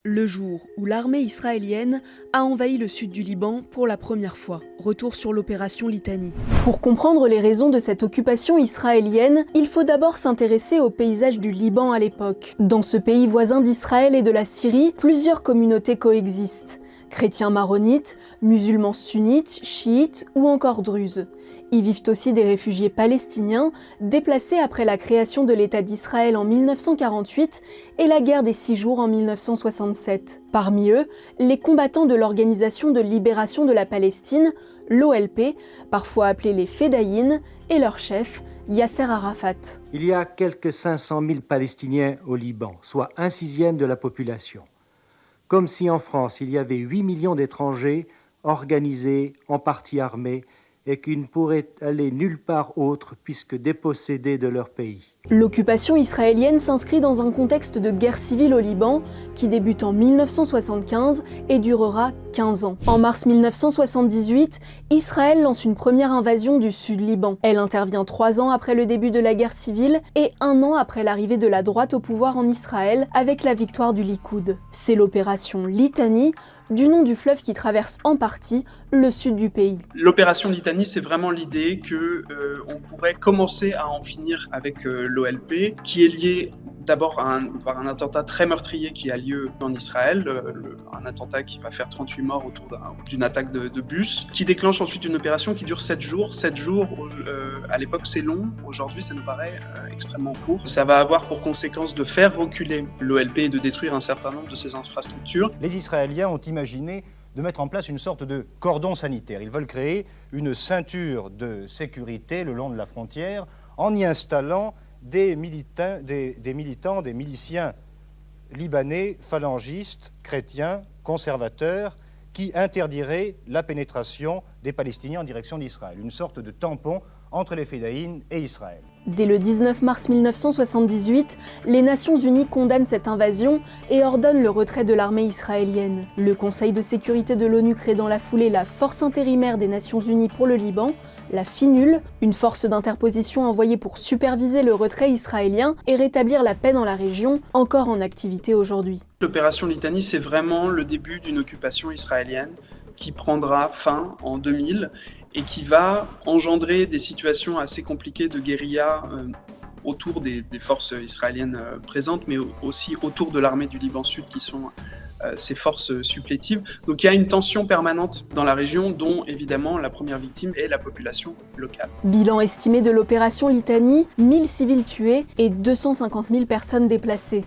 Le jour où l'armée israélienne a envahi le sud du Liban pour la première fois. Retour sur l'opération Litani. Pour comprendre les raisons de cette occupation israélienne, il faut d'abord s'intéresser au paysage du Liban à l'époque. Dans ce pays voisin d'Israël et de la Syrie, plusieurs communautés coexistent. Chrétiens maronites, musulmans sunnites, chiites ou encore druzes. Y vivent aussi des réfugiés palestiniens, déplacés après la création de l'État d'Israël en 1948 et la guerre des 6 jours en 1967. Parmi eux, les combattants de l'Organisation de libération de la Palestine, l'OLP, parfois appelés les Fédayines, et leur chef, Yasser Arafat. Il y a quelques 500 000 Palestiniens au Liban, soit 1/6 de la population. Comme si en France, il y avait 8 millions d'étrangers organisés, en partie armés, et qui ne pourraient aller nulle part autre puisque dépossédés de leur pays. L'occupation israélienne s'inscrit dans un contexte de guerre civile au Liban qui débute en 1975 et durera 15 ans. En mars 1978, Israël lance une première invasion du sud Liban. Elle intervient 3 ans après le début de la guerre civile et 1 an après l'arrivée de la droite au pouvoir en Israël avec la victoire du Likoud. C'est l'opération Litani, du nom du fleuve qui traverse en partie le sud du pays. L'opération Litani, c'est vraiment l'idée qu'on pourrait commencer à en finir avec l'OLP, qui est lié d'abord par un attentat très meurtrier qui a lieu en Israël, un attentat qui va faire 38 morts autour d'une attaque de bus, qui déclenche ensuite une opération qui dure 7 jours. 7 jours, à l'époque c'est long, aujourd'hui ça nous paraît extrêmement court. Ça va avoir pour conséquence de faire reculer l'OLP et de détruire un certain nombre de ses infrastructures. Les Israéliens ont imaginé de mettre en place une sorte de cordon sanitaire. Ils veulent créer une ceinture de sécurité le long de la frontière en y installant des miliciens libanais, phalangistes, chrétiens, conservateurs, qui interdiraient la pénétration des Palestiniens en direction d'Israël. Une sorte de tampon entre les Fédayines et Israël. Dès le 19 mars 1978, les Nations Unies condamnent cette invasion et ordonnent le retrait de l'armée israélienne. Le Conseil de sécurité de l'ONU crée dans la foulée la Force intérimaire des Nations Unies pour le Liban, la FINUL, une force d'interposition envoyée pour superviser le retrait israélien et rétablir la paix dans la région, encore en activité aujourd'hui. L'opération Litani, c'est vraiment le début d'une occupation israélienne qui prendra fin en 2000 et qui va engendrer des situations assez compliquées de guérilla autour des forces israéliennes présentes, mais aussi autour de l'armée du Liban Sud qui sont ces forces supplétives. Donc il y a une tension permanente dans la région dont évidemment la première victime est la population locale. Bilan estimé de l'opération Litani, 1000 civils tués et 250 000 personnes déplacées.